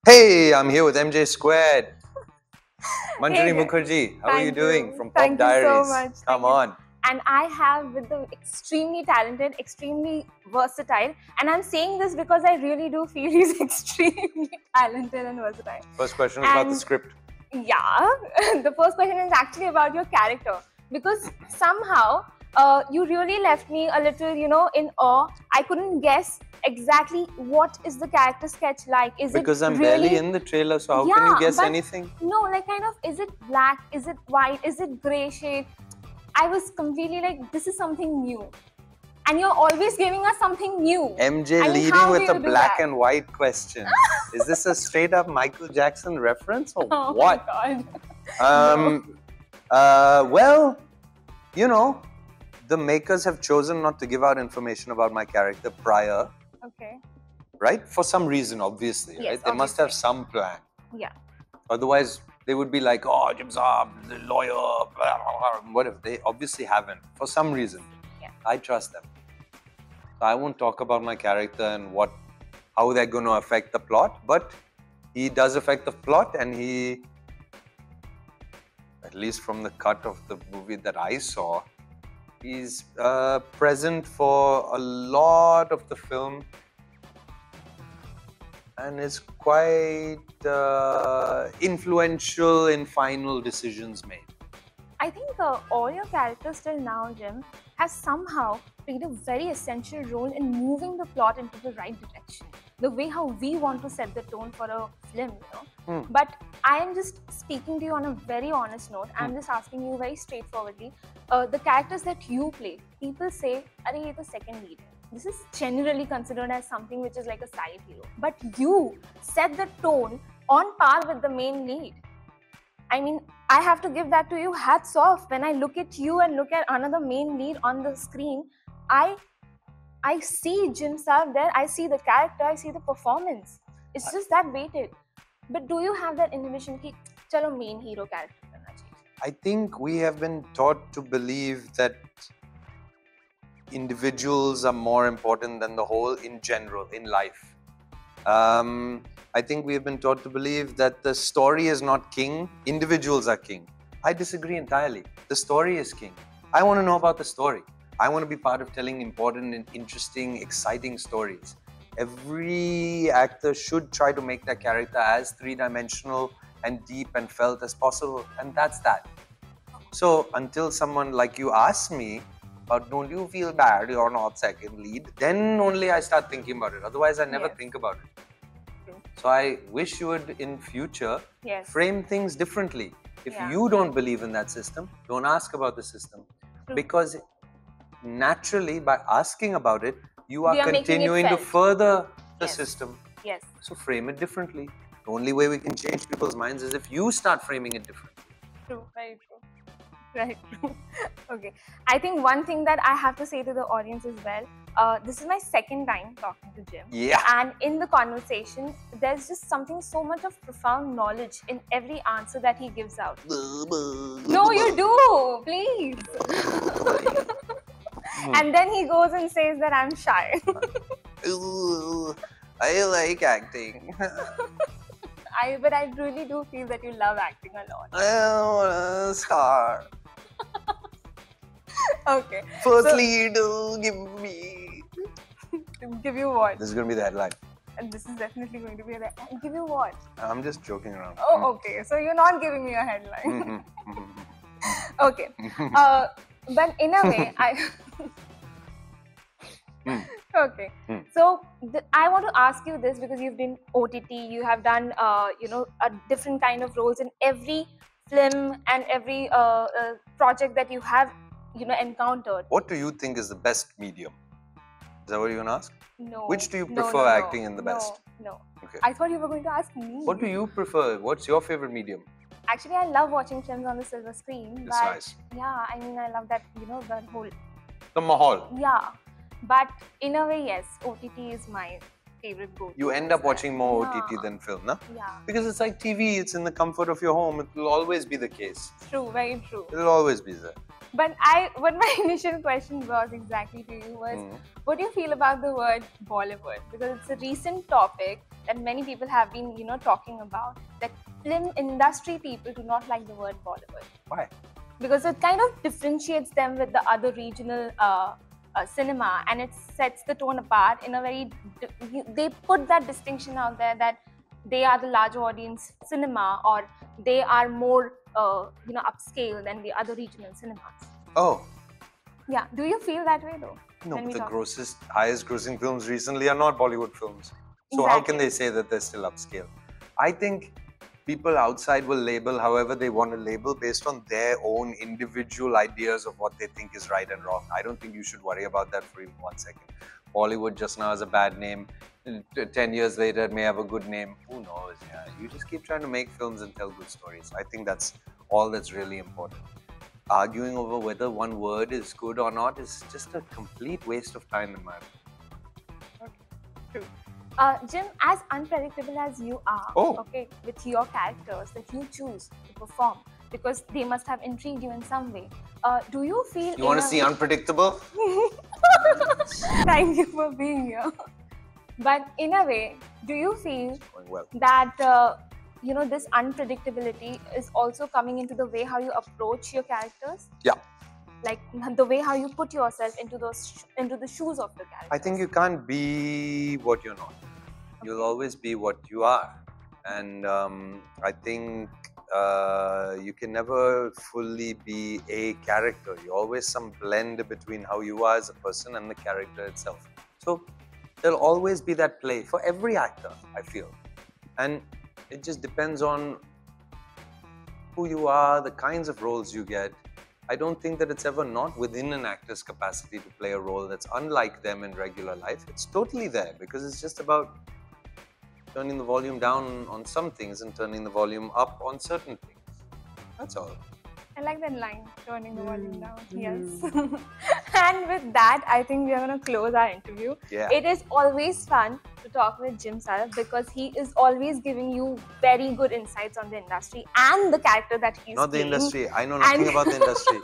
Hey, I'm here with MJ Squared. Manjari Hey guys. Mukherjee, how are you Thank doing you. from Pop Thank you so Diaries? much. Come Thank you. on. And I have with the extremely talented, extremely versatile. And I'm saying this because I really do feel he's extremely talented and versatile. First question is about the And- script. Yeah, the first question is actually about your character. Because somehow you really left me a little, in awe. I couldn't guess exactly what is the character sketch like. Is Because it I'm really... barely in the trailer, so how can you Yeah, guess but- anything? No, like kind of, is it black? Is it white? Is it grey shade? I was completely like, this is something new. And you're always giving us something new. MJ I mean, leading how with do a you do black that? and white question. Is this a straight up Michael Jackson reference or Oh what? my God. Well, you know, the makers have chosen not to give out information about my character prior, Okay. right? For some reason, obviously, Yes, right? They must have obviously. some plan. Yeah. Otherwise, they would be like, oh, Jim Saab, the lawyer, blah, blah, blah. What if they obviously haven't for some reason? Yeah. I trust them. So I won't talk about my character and how they're going to affect the plot, but he does affect the plot, and he, at least from the cut of the movie that I saw, he's present for a lot of the film and is quite influential in final decisions made. I think all your characters till now, Jim, have somehow played a very essential role in moving the plot into the right direction. The way how we want to set the tone for a film, But I am just speaking to you on a very honest note. I'm just asking you very straightforwardly. The characters that you play, people say, "Arey, ye to second lead." This is generally considered as something which is like a side hero. But you set the tone on par with the main lead. I mean, I have to give that to you. Hats off. When I look at you and look at another main lead on the screen, I see Jim Sarbh there. I see the character. I see the performance. It's just that weighted. But do you have that inhibition ki chalo main hero character karna chahiye? I think we have been taught to believe that individuals are more important than the whole in general, in life. I think we have been taught to believe that the story is not king, individuals are king. I disagree entirely. The story is king. I want to know about the story. I want to be part of telling important and interesting, exciting stories. Every actor should try to make their character as three-dimensional and deep and felt as possible, and that's that. So until someone like you asks me, but don't you feel bad you're not second lead, then only I start thinking about it. Otherwise, I never think about it. True. So I wish you would, in future, frame things differently. If you don't believe in that system, don't ask about the system. True. Because naturally, by asking about it, you are We are making it continuing to felt. further the system. Yes. So frame it differently. The only way we can change people's minds is if you start framing it differently. True. Very true. Right. True. Okay. I think one thing that I have to say to the audience as well, this is my second time talking to Jim. Yeah. And in the conversation, there's just something so much of profound knowledge in every answer that he gives out. No, you do. Please. And then he goes and says that I'm shy. Ooh, I like acting. But I really do feel that you love acting a lot. I want a star. Okay. First lead, give me. Give you what? This is going to be the headline. And this is definitely going to be the... Give you what? I'm just joking around. Oh, okay. So you're not giving me a headline. Okay. But in a way, Okay. So I want to ask you this because you've been OTT, you have done, a different kind of roles in every film and every project that you have, encountered. What do you think is the best medium? Is that what you're going to ask? No. Which do you No, prefer no, acting in the no, best? No. Okay. I thought you were going to ask me. What do you prefer? What's your favorite medium? Actually, I love watching films on the silver screen. It's but nice. Yeah, I mean, I love that, that whole... The mahal. Yeah. But in a way, yes, OTT is my favorite go-to. You end up watching more Yeah. OTT than film, no? Yeah. Because it's like TV, it's in the comfort of your home. It will always be the case. True, very true. It will always be there. But what my initial question was exactly to you was, what do you feel about the word Bollywood? Because it's a recent topic that many people have been, talking about, that film industry people do not like the word Bollywood. Why? Because it kind of differentiates them with the other regional cinema, and it sets the tone apart in a very. They put that distinction out there that they are the larger audience cinema, or they are more, upscale than the other regional cinemas. Oh. Yeah. Do you feel that way though? No, but the highest grossing films recently are not Bollywood films. So how can they say that they're still upscale? I think people outside will label however they want to label based on their own individual ideas of what they think is right and wrong. I don't think you should worry about that for even 1 second. Bollywood just now has a bad name. 10 years later, it may have a good name. Who knows? Yeah, you just keep trying to make films and tell good stories. I think that's all that's really important. Arguing over whether one word is good or not is just a complete waste of time in my opinion. Okay, true. Jim, as unpredictable as you are, okay, with your characters that you choose to perform, because they must have intrigued you in some way, do you feel... You want to see unpredictable? Thank you for being here. But in a way, do you feel that this unpredictability is also coming into the way how you approach your characters? Yeah. Like the way how you put yourself into the shoes of the character. I think you can't be what you're not. You'll always be what you are, and I think you can never fully be a character. You're always some blend between how you are as a person and the character itself. So there'll always be that play for every actor, I feel, and it just depends on who you are, the kinds of roles you get. I don't think that it's ever not within an actor's capacity to play a role that's unlike them in regular life. It's totally there, because it's just about turning the volume down on some things and turning the volume up on certain things. That's all. I like that line, turning the volume down. Yes. And with that, I think we are going to close our interview. Yeah. It is always fun to talk with Jim Sarbh, because he is always giving you very good insights on the industry and the character that he's Not playing. the industry. I know nothing about the industry.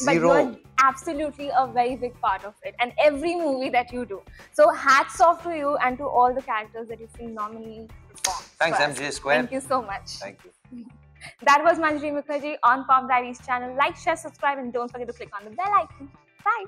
But you're absolutely a very big part of it, and every movie that you do. So hats off to you and to all the characters that you phenomenally perform. Thanks, MJ Square. Thank you so much. Thank you. That was Rani Mukherjee on Pop Diaries channel. Like, share, subscribe, and don't forget to click on the bell icon. Bye.